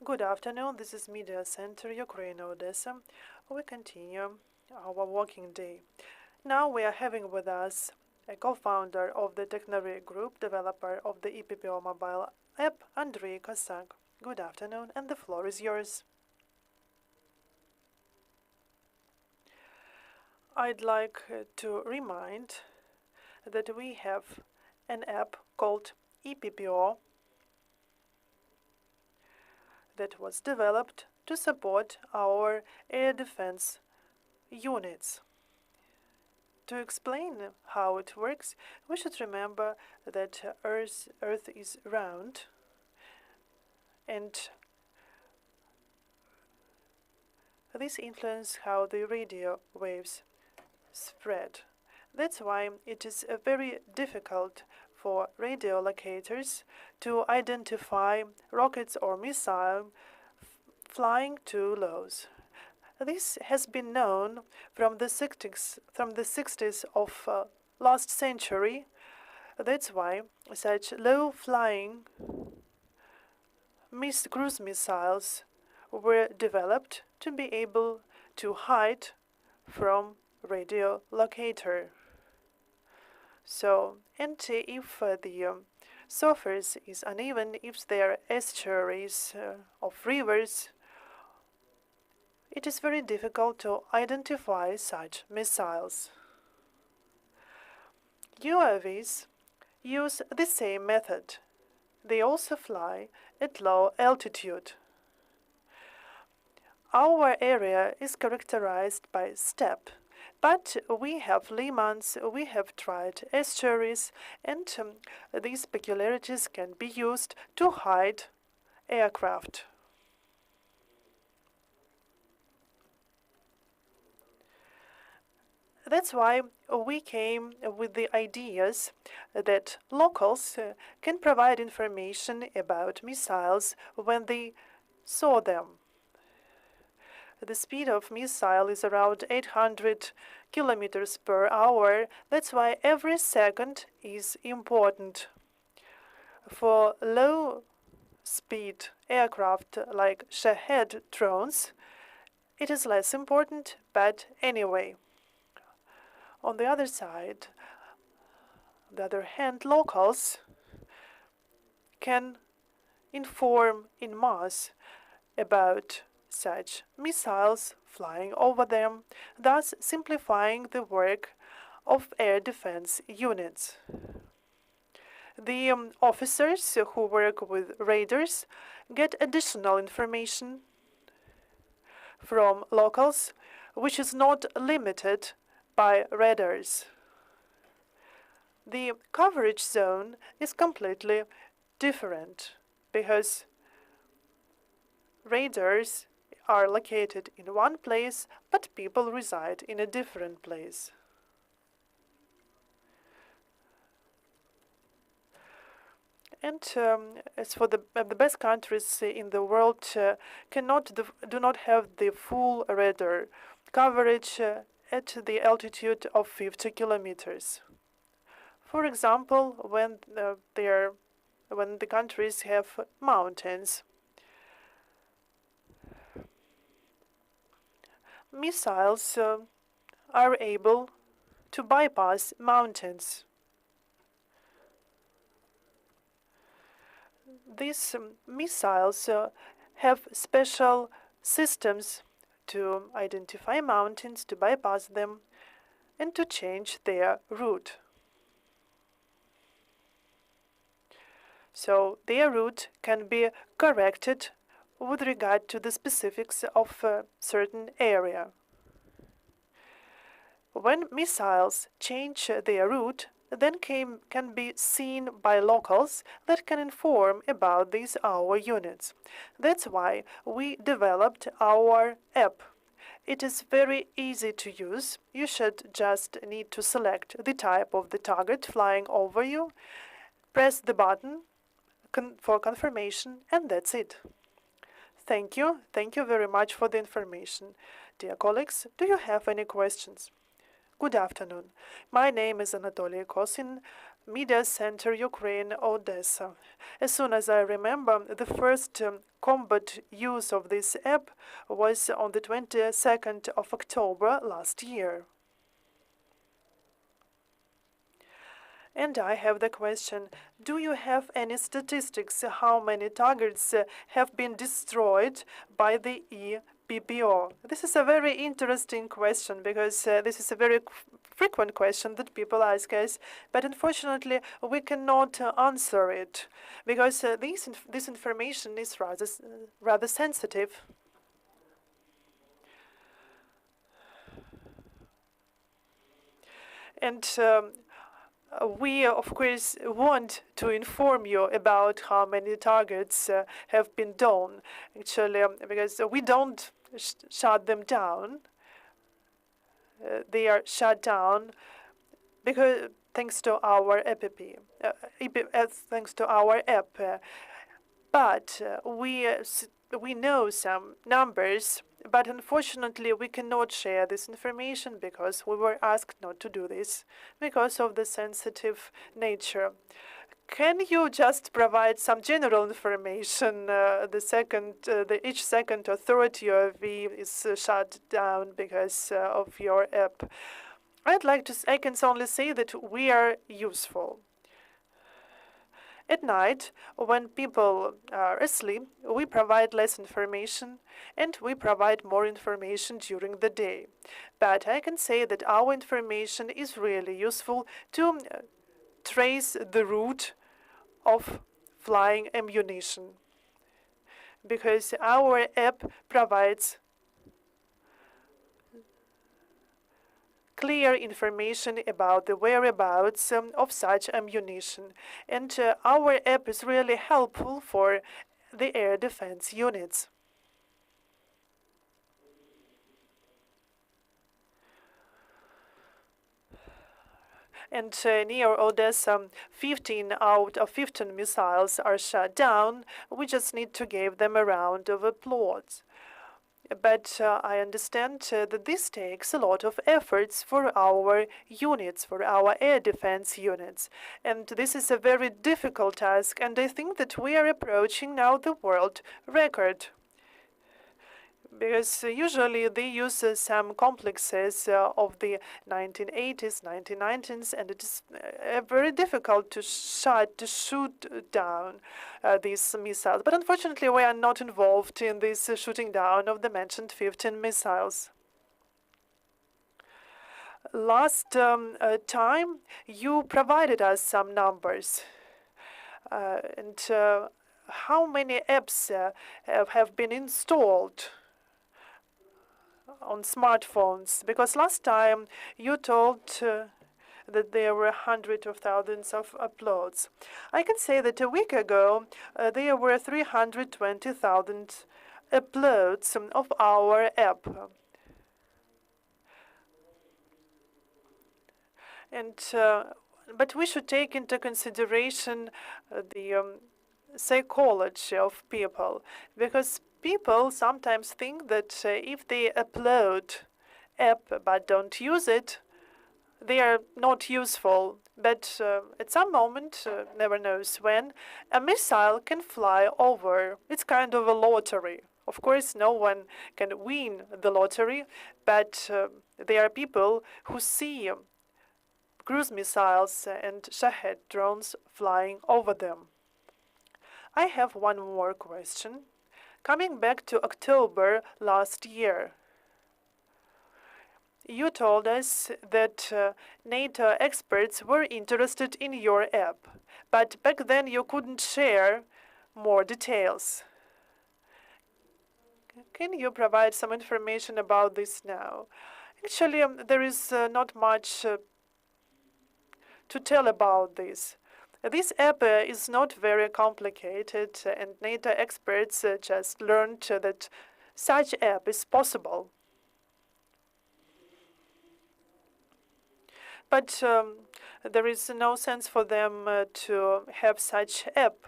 Good afternoon, this is Media Center, Ukraine, Odessa. We continue our working day. Now we are having with us a co-founder of the Technari group, developer of the ePPO mobile app, Andriy Kosyak. Good afternoon, and the floor is yours. I'd like to remind that we have an app called ePPO that was developed to support our air defense units. To explain how it works, we should remember that Earth is round, and this influences how the radio waves spread. That's why it is very difficult for radio locators to identify rockets or missiles flying too low. This has been known from the 60s of last century. That's why such low-flying cruise missiles were developed to be able to hide from radio locator. So, and if the surface is uneven, if there are estuaries of rivers, it is very difficult to identify such missiles. UAVs use the same method. They also fly at low altitude. Our area is characterized by steppe, but we have limans, we have tried estuaries, and these peculiarities can be used to hide aircraft. That's why we came with the ideas that locals can provide information about missiles when they saw them. The speed of missile is around 800 kilometers per hour. That's why every second is important. For low-speed aircraft like Shahed drones, it is less important, but anyway. On the other hand, locals can inform in mass about such missiles flying over them, thus simplifying the work of air defense units. The officers who work with radars get additional information from locals, which is not limited by radars. The coverage zone is completely different because radars are located in one place, but people reside in a different place. And as for the best countries in the world, do not have the full radar coverage at the altitude of 50 kilometers. For example, when the countries have mountains. Missiles are able to bypass mountains. These missiles have special systems to identify mountains, to bypass them, and to change their route. So their route can be corrected with regard to the specifics of a certain area. When missiles change their route, then can be seen by locals that can inform about these our units. That's why we developed our app. It is very easy to use. You should just need to select the type of the target flying over you, press the button for confirmation, and that's it. Thank you. Thank you very much for the information. Dear colleagues, do you have any questions? Good afternoon. My name is Andriy Kosyak, Media Center, Ukraine, Odessa. As soon as I remember, the first combat use of this app was on the 22nd of October last year. And I have the question, do you have any statistics how many targets have been destroyed by the ePPO? This is a very interesting question because this is a very frequent question that people ask us, but unfortunately we cannot answer it because this information is rather sensitive. And we, of course, want to inform you about how many targets have been done, actually, because we don't shut them down. They are shut down because thanks to our thanks to our app. But we know some numbers, but unfortunately we cannot share this information because we were asked not to do this because of the sensitive nature. Can you just provide some general information? Each second or third UAV is shut down because of your app. I can only say that we are useful. At night, when people are asleep, we provide less information and we provide more information during the day. But I can say that our information is really useful to trace the route of flying ammunition because our app provides clear information about the whereabouts of such ammunition. And our app is really helpful for the air defense units. And near Odessa, 15 out of 15 missiles are shut down. We just need to give them a round of applause. But I understand that this takes a lot of efforts for our units, for our air defense units. And this is a very difficult task, and I think that we are approaching now the world record. Because usually they use some complexes of the 1980s, 1990s, and it is very difficult to shoot down these missiles. But unfortunately, we are not involved in this shooting down of the mentioned 15 missiles. Last time, you provided us some numbers. And how many apps have been installed on smartphones? Because last time you told that there were hundreds of thousands of uploads. I can say that a week ago there were 320,000 uploads of our app. And but we should take into consideration the psychology of people, because people sometimes think that if they upload app but don't use it, they are not useful. But at some moment, never knows when, a missile can fly over. It's kind of a lottery. Of course, no one can win the lottery, but there are people who see cruise missiles and Shahed drones flying over them. I have one more question. Coming back to October last year, you told us that NATO experts were interested in your app, but back then you couldn't share more details. Can you provide some information about this now? Actually, there is not much to tell about this. This app is not very complicated, and NATO experts just learned that such app is possible. But there is no sense for them to have such app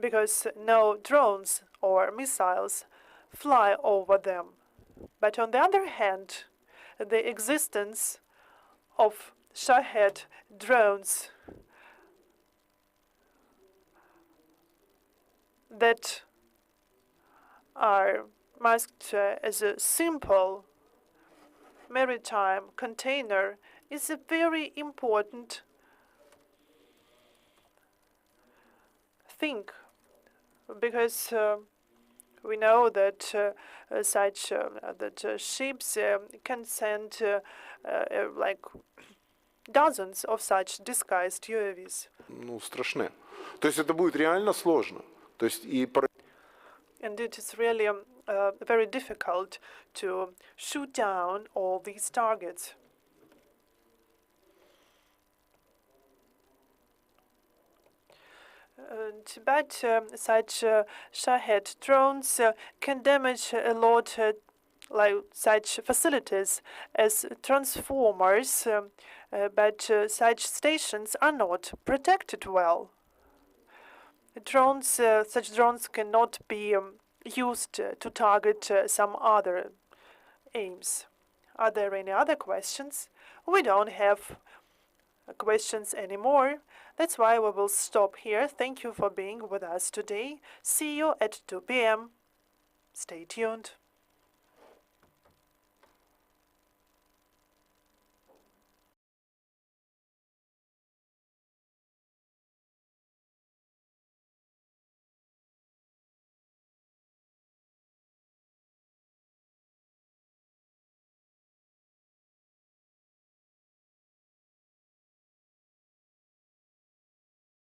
because no drones or missiles fly over them. But on the other hand, the existence of Shahed drones that are masked as a simple maritime container is a very important thing, because we know that ships can send like dozens of such disguised UAVs. Ну, страшне. То есть это будет реально сложно. То есть и And it is really very difficult to shoot down all these targets. But such Shahed drones can damage a lot, like such facilities as transformers, but such stations are not protected well. Such drones cannot be used to target some other aims. Are there any other questions? We don't have questions anymore. That's why we will stop here. Thank you for being with us today. See you at 2 p.m. Stay tuned.